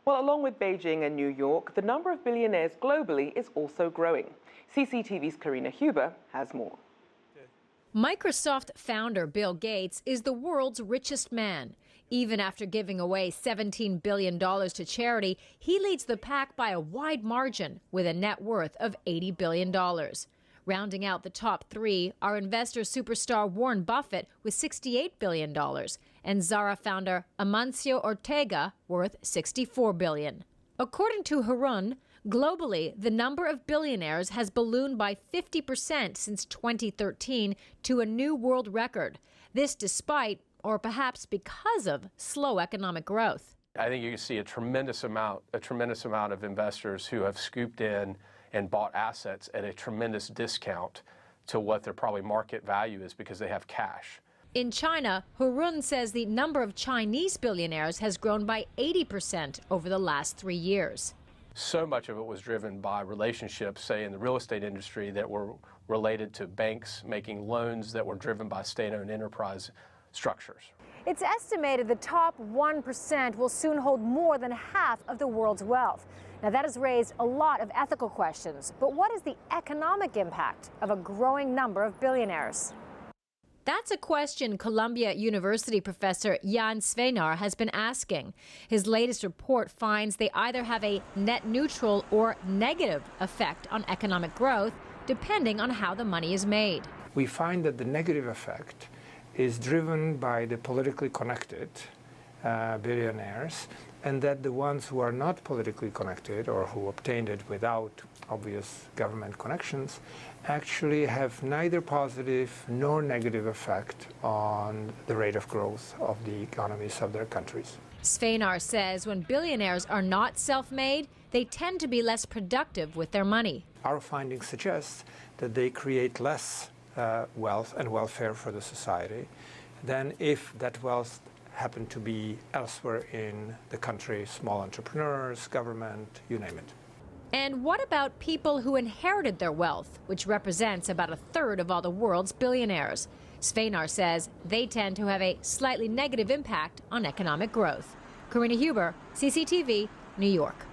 Well, along with Beijing and New York, the number of billionaires globally is also growing. CCTV's Karina has more. Microsoft founder Bill Gates is the world's richest man. Even after giving away $17 billion to charity, he leads the pack by a wide margin with a net worth of $80 billion. Rounding out the top three are investor superstar Warren Buffett with $68 billion and Zara founder Amancio Ortega worth $64 billion. According to Hurun, globally, the number of billionaires has ballooned by 50% since 2013 to a new world record. This despite, or perhaps because of, slow economic growth. I think you can see a tremendous amount of investors who have scooped in and bought assets at a tremendous discount to what their probably market value is because they have cash. In China, Hurun says the number of Chinese billionaires has grown by 80% over the last 3 years. So much of it was driven by relationships, say in the real estate industry, that were related to banks making loans that were driven by state-owned enterprise structures. It's estimated the top 1% will soon hold more than half of the world's wealth. Now, that has raised a lot of ethical questions, but what is the economic impact of a growing number of billionaires? That's a question Columbia University professor Jan Sveinar has been asking. His latest report finds they either have a net neutral or negative effect on economic growth, depending on how the money is made. We find that the negative effect is driven by the politically connected billionaires, and that the ones who are not politically connected or who obtained it without obvious government connections actually have neither positive nor negative effect on the rate of growth of the economies of their countries. Sveinar says when billionaires are not self-made, they tend to be less productive with their money. Our findings suggest that they create less wealth and welfare for the society than if that wealth happened to be elsewhere in the country, small entrepreneurs, government, you name it. And what about people who inherited their wealth, which represents about a third of all the world's billionaires? Sveinar says they tend to have a slightly negative impact on economic growth. Karina, CCTV, New York.